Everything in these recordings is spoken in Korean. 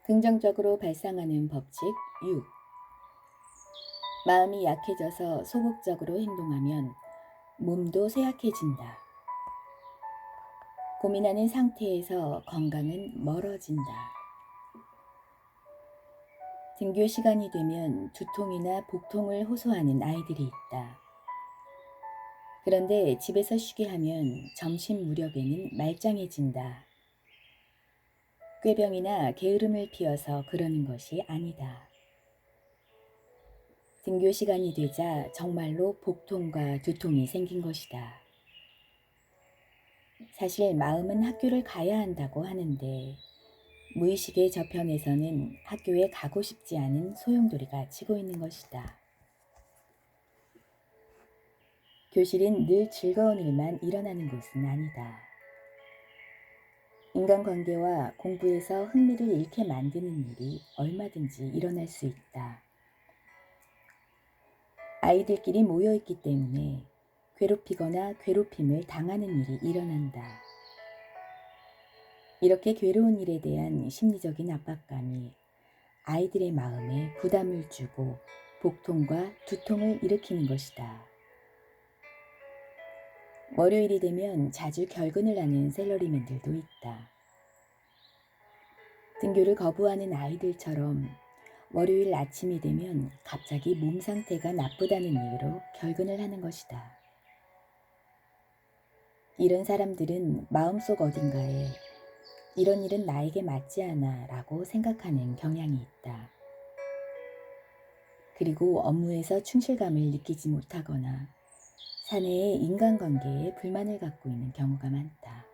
긍정적으로 발상하는 법칙 6. 마음이 약해져서 소극적으로 행동하면 몸도 쇠약해진다. 고민하는 상태에서 건강은 멀어진다. 등교 시간이 되면 두통이나 복통을 호소하는 아이들이 있다. 그런데 집에서 쉬게 하면 점심 무렵에는 말짱해진다. 꾀병이나 게으름을 피워서 그러는 것이 아니다. 등교 시간이 되자 정말로 복통과 두통이 생긴 것이다. 사실 마음은 학교를 가야 한다고 하는데 무의식의 저편에서는 학교에 가고 싶지 않은 소용돌이가 치고 있는 것이다. 교실은 늘 즐거운 일만 일어나는 곳은 아니다. 인간관계와 공부에서 흥미를 잃게 만드는 일이 얼마든지 일어날 수 있다. 아이들끼리 모여있기 때문에 괴롭히거나 괴롭힘을 당하는 일이 일어난다. 이렇게 괴로운 일에 대한 심리적인 압박감이 아이들의 마음에 부담을 주고 복통과 두통을 일으키는 것이다. 월요일이 되면 자주 결근을 하는 샐러리맨들도 있다. 등교를 거부하는 아이들처럼 월요일 아침이 되면 갑자기 몸 상태가 나쁘다는 이유로 결근을 하는 것이다. 이런 사람들은 마음속 어딘가에 이런 일은 나에게 맞지 않아 라고 생각하는 경향이 있다. 그리고 업무에서 충실감을 느끼지 못하거나 사내의 인간관계에 불만을 갖고 있는 경우가 많다.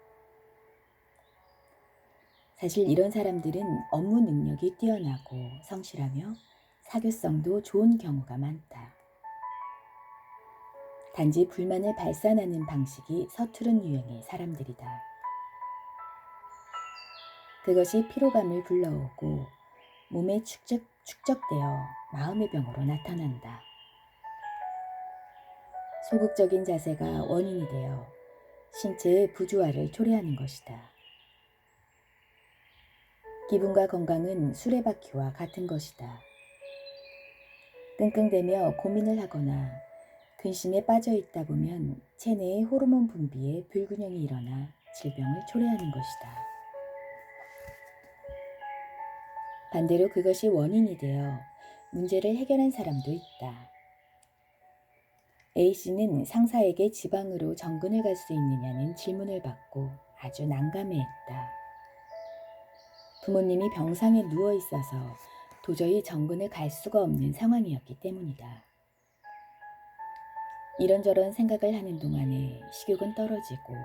사실 이런 사람들은 업무 능력이 뛰어나고 성실하며 사교성도 좋은 경우가 많다. 단지 불만을 발산하는 방식이 서투른 유형의 사람들이다. 그것이 피로감을 불러오고 몸에 축적되어 마음의 병으로 나타난다. 소극적인 자세가 원인이 되어 신체의 부조화를 초래하는 것이다. 기분과 건강은 수레바퀴와 같은 것이다. 끙끙대며 고민을 하거나 근심에 빠져 있다 보면 체내의 호르몬 분비에 불균형이 일어나 질병을 초래하는 것이다. 반대로 그것이 원인이 되어 문제를 해결한 사람도 있다. A씨는 상사에게 지방으로 정근을 갈 수 있느냐는 질문을 받고 아주 난감해했다. 부모님이 병상에 누워 있어서 도저히 정근을 갈 수가 없는 상황이었기 때문이다. 이런저런 생각을 하는 동안에 식욕은 떨어지고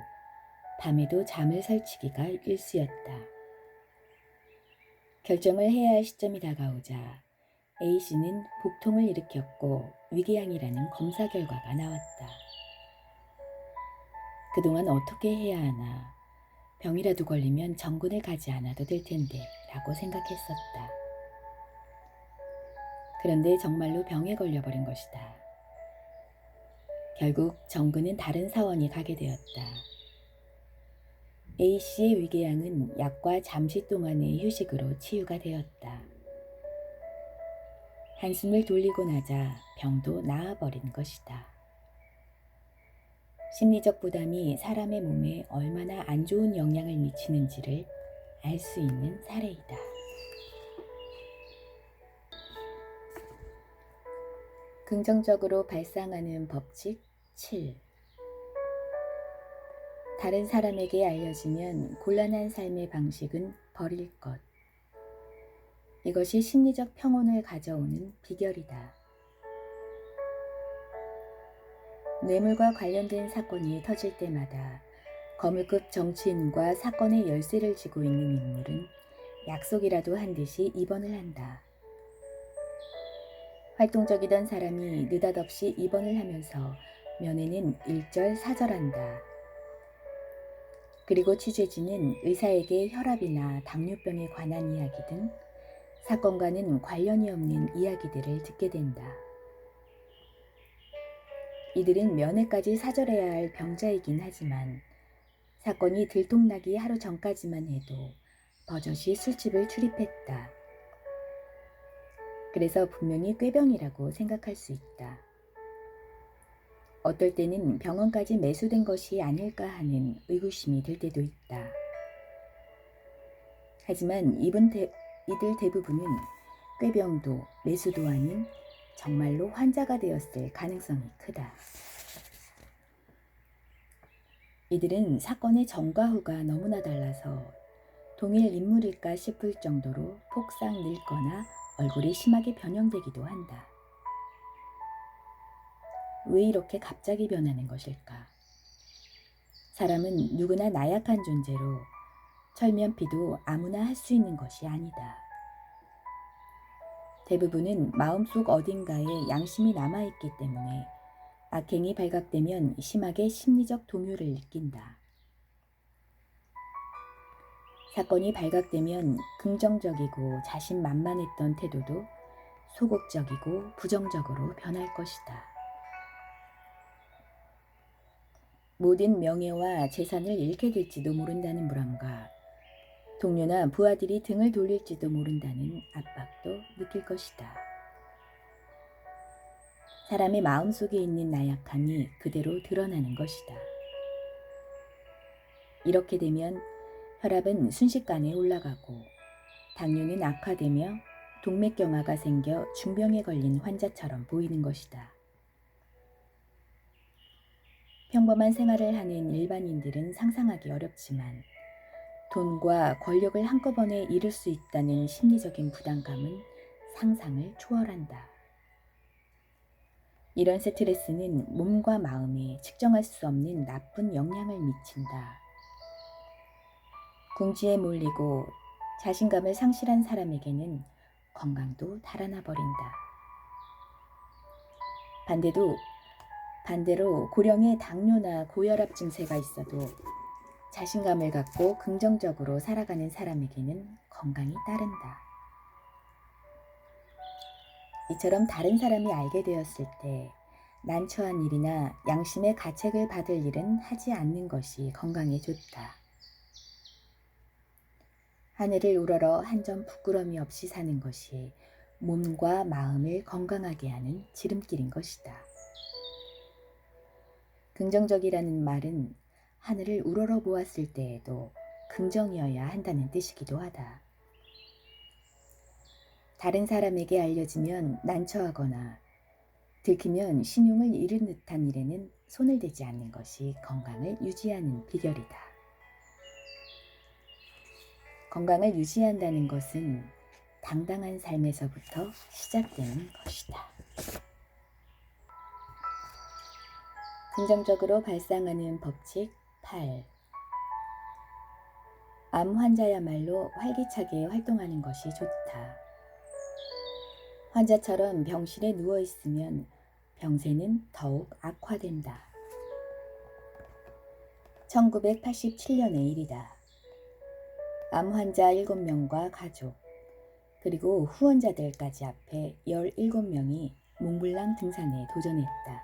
밤에도 잠을 설치기가 일쑤였다. 결정을 해야 할 시점이 다가오자 A씨는 복통을 일으켰고 위궤양이라는 검사 결과가 나왔다. 그동안 어떻게 해야 하나, 병이라도 걸리면 정근을 가지 않아도 될 텐데 라고 생각했었다. 그런데 정말로 병에 걸려버린 것이다. 결국 정근은 다른 사원이 가게 되었다. A씨의 위궤양은 약과 잠시 동안의 휴식으로 치유가 되었다. 한숨을 돌리고 나자 병도 나아버린 것이다. 심리적 부담이 사람의 몸에 얼마나 안 좋은 영향을 미치는지를 알 수 있는 사례이다. 긍정적으로 발상하는 법칙 7. 다른 사람에게 알려지면 곤란한 삶의 방식은 버릴 것. 이것이 심리적 평온을 가져오는 비결이다. 뇌물과 관련된 사건이 터질 때마다 거물급 정치인과 사건의 열쇠를 쥐고 있는 인물은 약속이라도 한 듯이 입원을 한다. 활동적이던 사람이 느닷없이 입원을 하면서 면회는 일절사절한다. 그리고 취재진은 의사에게 혈압이나 당뇨병에 관한 이야기 등 사건과는 관련이 없는 이야기들을 듣게 된다. 이들은 면회까지 사절해야 할 병자이긴 하지만 사건이 들통나기 하루 전까지만 해도 버젓이 술집을 출입했다. 그래서 분명히 꾀병이라고 생각할 수 있다. 어떨 때는 병원까지 매수된 것이 아닐까 하는 의구심이 들 때도 있다. 하지만 이들 대부분은 꾀병도 매수도 아닌 정말로 환자가 되었을 가능성이 크다. 이들은 사건의 전과 후가 너무나 달라서 동일 인물일까 싶을 정도로 폭삭 늙거나 얼굴이 심하게 변형되기도 한다. 왜 이렇게 갑자기 변하는 것일까? 사람은 누구나 나약한 존재로 철면피도 아무나 할 수 있는 것이 아니다. 대부분은 마음속 어딘가에 양심이 남아있기 때문에 악행이 발각되면 심하게 심리적 동요를 느낀다. 사건이 발각되면 긍정적이고 자신만만했던 태도도 소극적이고 부정적으로 변할 것이다. 모든 명예와 재산을 잃게 될지도 모른다는 불안과 동료나 부하들이 등을 돌릴지도 모른다는 압박도 느낄 것이다. 사람의 마음속에 있는 나약함이 그대로 드러나는 것이다. 이렇게 되면 혈압은 순식간에 올라가고 당뇨는 악화되며 동맥경화가 생겨 중병에 걸린 환자처럼 보이는 것이다. 평범한 생활을 하는 일반인들은 상상하기 어렵지만 돈과 권력을 한꺼번에 잃을 수 있다는 심리적인 부담감은 상상을 초월한다. 이런 스트레스는 몸과 마음에 측정할 수 없는 나쁜 영향을 미친다. 궁지에 몰리고 자신감을 상실한 사람에게는 건강도 달아나 버린다. 반대로 고령의 당뇨나 고혈압 증세가 있어도 자신감을 갖고 긍정적으로 살아가는 사람에게는 건강이 따른다. 이처럼 다른 사람이 알게 되었을 때 난처한 일이나 양심의 가책을 받을 일은 하지 않는 것이 건강에 좋다. 하늘을 우러러 한 점 부끄러움이 없이 사는 것이 몸과 마음을 건강하게 하는 지름길인 것이다. 긍정적이라는 말은 하늘을 우러러 보았을 때에도 긍정이어야 한다는 뜻이기도 하다. 다른 사람에게 알려지면 난처하거나 들키면 신용을 잃은 듯한 일에는 손을 대지 않는 것이 건강을 유지하는 비결이다. 건강을 유지한다는 것은 당당한 삶에서부터 시작되는 것이다. 긍정적으로 발상하는 법칙 8. 암 환자야말로 활기차게 활동하는 것이 좋다. 환자처럼 병실에 누워있으면 병세는 더욱 악화된다. 1987년의 일이다. 암 환자 7명과 가족, 그리고 후원자들까지 합해 17명이 몽블랑 등산에 도전했다.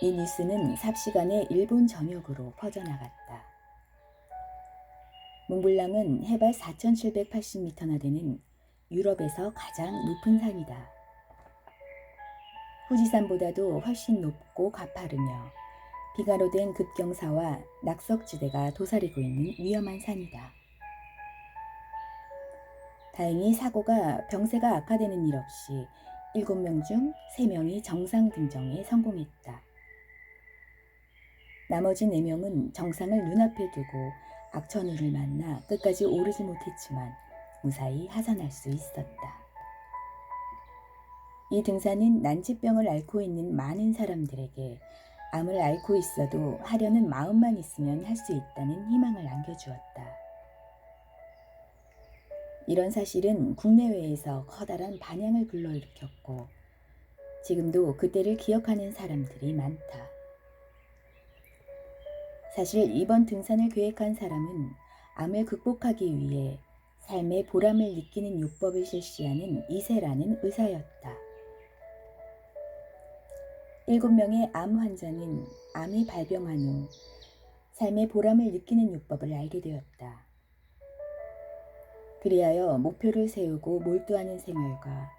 이 뉴스는 삽시간에 일본 전역으로 퍼져나갔다. 몽블랑은 해발 4,780m나 되는 유럽에서 가장 높은 산이다. 후지산보다도 훨씬 높고 가파르며 비가로 된 급경사와 낙석지대가 도사리고 있는 위험한 산이다. 다행히 사고가 병세가 악화되는 일 없이 7명 중 3명이 정상 등정에 성공했다. 나머지 4명은 정상을 눈앞에 두고 악천후를 만나 끝까지 오르지 못했지만 무사히 하산할 수 있었다. 이 등산은 난치병을 앓고 있는 많은 사람들에게 암을 앓고 있어도 하려는 마음만 있으면 할 수 있다는 희망을 안겨주었다. 이런 사실은 국내외에서 커다란 반향을 불러일으켰고 지금도 그때를 기억하는 사람들이 많다. 사실 이번 등산을 계획한 사람은 암을 극복하기 위해 삶의 보람을 느끼는 요법을 실시하는 이세라는 의사였다. 7명의 암 환자는 암이 발병한 후 삶의 보람을 느끼는 요법을 알게 되었다. 그리하여 목표를 세우고 몰두하는 생활과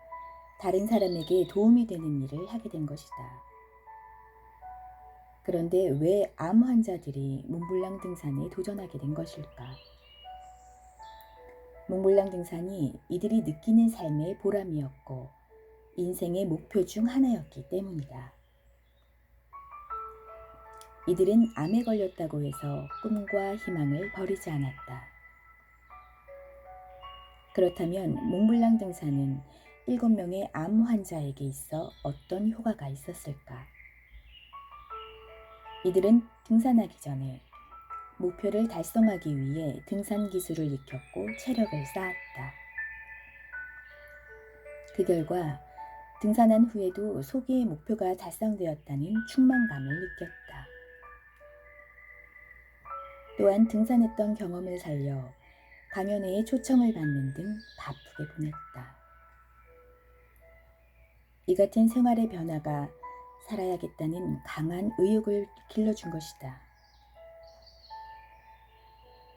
다른 사람에게 도움이 되는 일을 하게 된 것이다. 그런데 왜 암 환자들이 몽블랑 등산에 도전하게 된 것일까? 몽블랑 등산이 이들이 느끼는 삶의 보람이었고 인생의 목표 중 하나였기 때문이다. 이들은 암에 걸렸다고 해서 꿈과 희망을 버리지 않았다. 그렇다면 몽블랑 등산은 7명의 암 환자에게 있어 어떤 효과가 있었을까? 이들은 등산하기 전에 목표를 달성하기 위해 등산 기술을 익혔고 체력을 쌓았다. 그 결과 등산한 후에도 소기의 목표가 달성되었다는 충만감을 느꼈다. 또한 등산했던 경험을 살려 강연회에 초청을 받는 등 바쁘게 보냈다. 이 같은 생활의 변화가 살아야겠다는 강한 의욕을 길러준 것이다.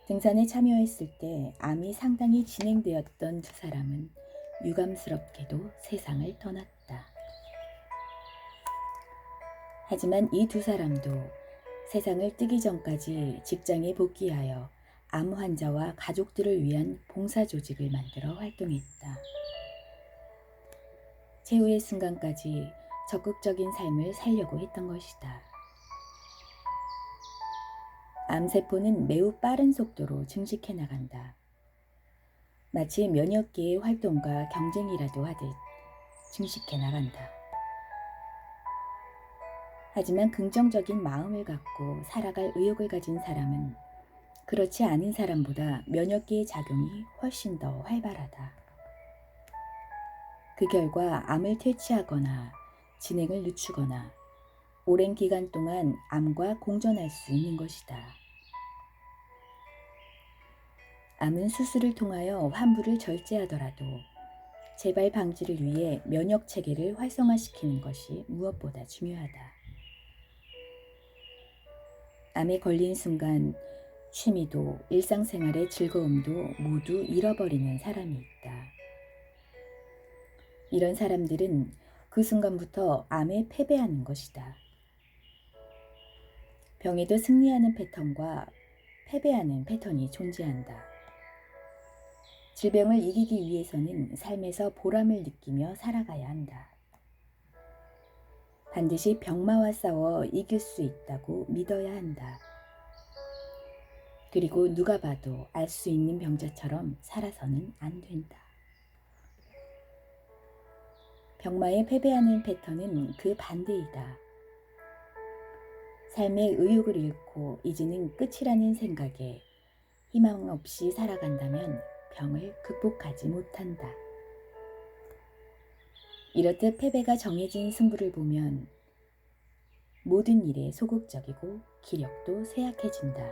등산에 참여했을 때 암이 상당히 진행되었던 두 사람은 유감스럽게도 세상을 떠났다. 하지만 이 두 사람도 세상을 뜨기 전까지 직장에 복귀하여 암 환자와 가족들을 위한 봉사 조직을 만들어 활동했다. 최후의 순간까지 적극적인 삶을 살려고 했던 것이다. 암세포는 매우 빠른 속도로 증식해 나간다. 마치 면역계의 활동과 경쟁이라도 하듯 증식해 나간다. 하지만 긍정적인 마음을 갖고 살아갈 의욕을 가진 사람은 그렇지 않은 사람보다 면역계의 작용이 훨씬 더 활발하다. 그 결과 암을 퇴치하거나 진행을 늦추거나 오랜 기간 동안 암과 공존할 수 있는 것이다. 암은 수술을 통하여 환부를 절제하더라도 재발 방지를 위해 면역 체계를 활성화시키는 것이 무엇보다 중요하다. 암에 걸린 순간 취미도 일상생활의 즐거움도 모두 잃어버리는 사람이 있다. 이런 사람들은 그 순간부터 암에 패배하는 것이다. 병에도 승리하는 패턴과 패배하는 패턴이 존재한다. 질병을 이기기 위해서는 삶에서 보람을 느끼며 살아가야 한다. 반드시 병마와 싸워 이길 수 있다고 믿어야 한다. 그리고 누가 봐도 알 수 있는 병자처럼 살아서는 안 된다. 병마에 패배하는 패턴은 그 반대이다. 삶의 의욕을 잃고 이제는 끝이라는 생각에 희망 없이 살아간다면 병을 극복하지 못한다. 이렇듯 패배가 정해진 승부를 보면 모든 일에 소극적이고 기력도 쇠약해진다.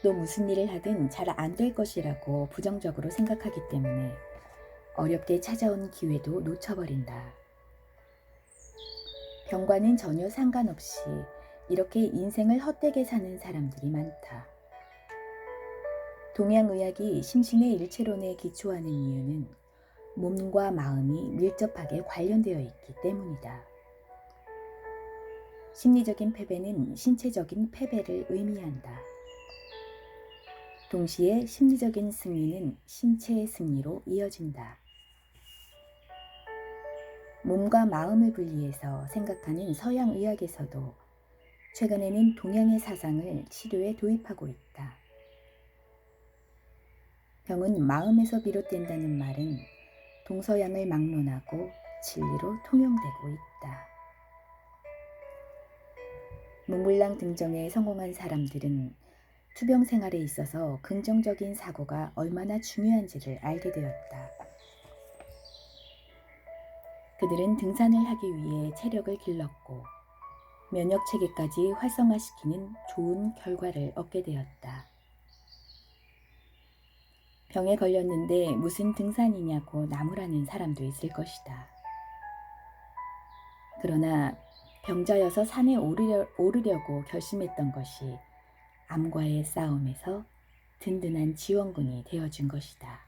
또 무슨 일을 하든 잘 안 될 것이라고 부정적으로 생각하기 때문에 어렵게 찾아온 기회도 놓쳐버린다. 병과는 전혀 상관없이 이렇게 인생을 헛되게 사는 사람들이 많다. 동양의학이 심신의 일체론에 기초하는 이유는 몸과 마음이 밀접하게 관련되어 있기 때문이다. 심리적인 패배는 신체적인 패배를 의미한다. 동시에 심리적인 승리는 신체의 승리로 이어진다. 몸과 마음을 분리해서 생각하는 서양의학에서도 최근에는 동양의 사상을 치료에 도입하고 있다. 병은 마음에서 비롯된다는 말은 동서양을 막론하고 진리로 통용되고 있다. 몽블랑 등정에 성공한 사람들은 투병 생활에 있어서 긍정적인 사고가 얼마나 중요한지를 알게 되었다. 그들은 등산을 하기 위해 체력을 길렀고 면역 체계까지 활성화시키는 좋은 결과를 얻게 되었다. 병에 걸렸는데 무슨 등산이냐고 나무라는 사람도 있을 것이다. 그러나 병자여서 산에 오르려고 결심했던 것이 암과의 싸움에서 든든한 지원군이 되어준 것이다.